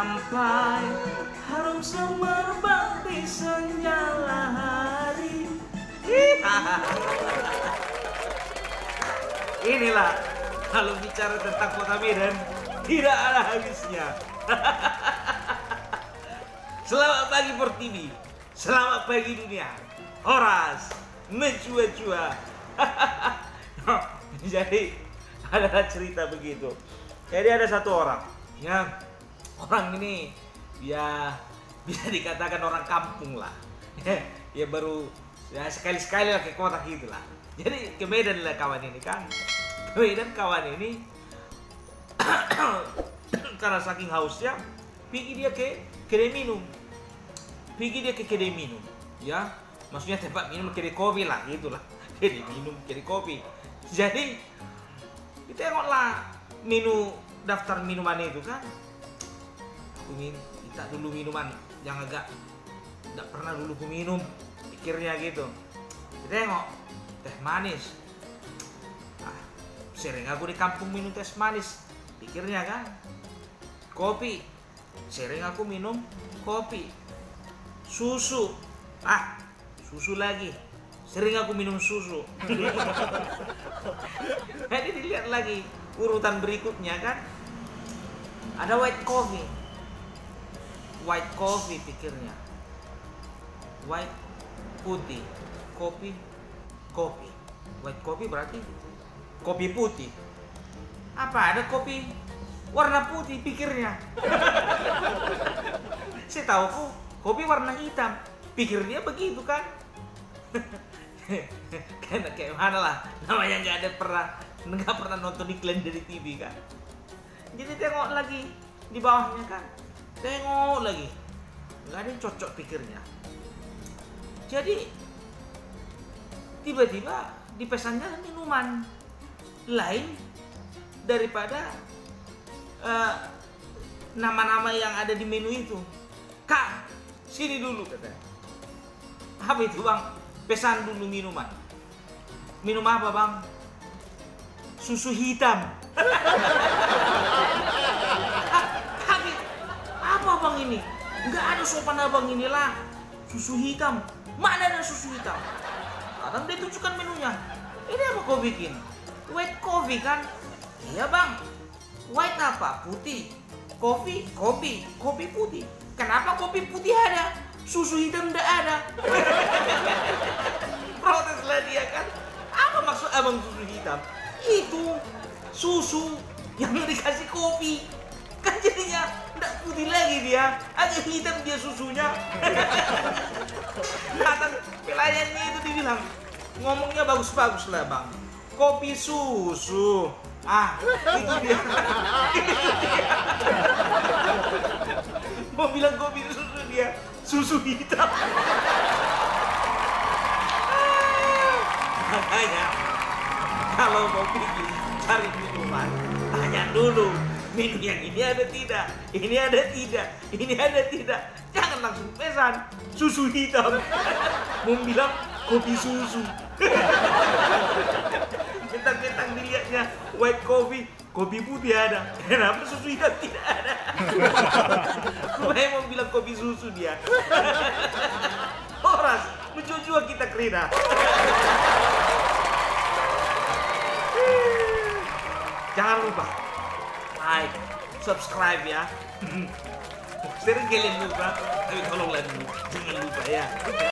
sampai harum semerbak di senja hari. Inilah kalau bicara tentang Kota Medan tidak ada habisnya. Selamat pagi Pertiwi, selamat pagi dunia. Horas, menjua-jua. Jadi ada cerita begitu. Jadi ada satu orang, ya orang ini ya bisa dikatakan orang kampung lah. Ya baru ya sekali-sekali lah ke kota gitu lah. Jadi ke Medan lah kawan ini kan. Ke Medan kawan ini karena saking hausnya pergi dia ke kedai minum. Pergi dia ke kedai minum, ya. Maksudnya tempat minum kedai kopi lah, gitulah. Kedai minum, kedai kopi. Jadi ditengoklah menu daftar minuman itu kan. Aku minta dulu minuman yang agak tidak pernah dulu ku minum, pikirnya gitu. Ditengok teh manis. Sering aku di kampung minum teh manis, pikirnya kan. Kopi, sering aku minum kopi. Susu, susu lagi, sering aku minum susu. Jadi dilihat lagi urutan berikutnya kan, ada white coffee. White coffee pikirnya, white putih, kopi, kopi. White coffee berarti kopi putih. Apa ada kopi warna putih pikirnya. Saya tahu kok kopi warna hitam, pikir dia begitu kan. Kayak mana lah, namanya nggak pernah nonton iklan dari TV kan. Jadi tengok lagi di bawahnya kan, tengok lagi, nggak ada yang cocok pikirnya. Jadi tiba-tiba dipesannya minuman lain daripada nama-nama yang ada di menu itu. Kak, sini dulu katanya. Apa itu bang? Pesan dulu minuman. Minum apa bang? Susu hitam. Tapi apa bang ini? Nggak ada sopan abang inilah. Susu hitam. Mana ada susu hitam? Kadang dia tunjukkan menunya. Ini apa kau bikin? White coffee kan? Iya bang. White apa? Putih. Kopi, kopi, kopi putih. Kenapa kopi putih ada? Susu hitam tidak ada. Proteslah dia kan. Apa maksud abang susu hitam? Itu susu yang dikasih kopi. Kan jadinya tidak putih lagi dia. Agak hitam dia susunya. Datang pelayannya itu dibilang, ngomongnya bagus-bagus lah bang. Kopi susu. Itu dia. Mau bilang kopi susu dia susu hitam. Makanya kalau mau pergi cari minuman, tanya dulu menu yang ini ada tidak, ini ada tidak, ini ada tidak. Jangan langsung pesan susu hitam. Mau bilang kopi susu. Bentang-bentang dilihatnya white coffee, kopi putih ada. Kenapa susu hitam tidak ada? Supaya mau bilang kopi susu dia. Horas, menjua-jua kita kerina. Jangan lupa like, subscribe ya. Sering kalian lupa, tapi tolonglah dulu, jangan lupa ya.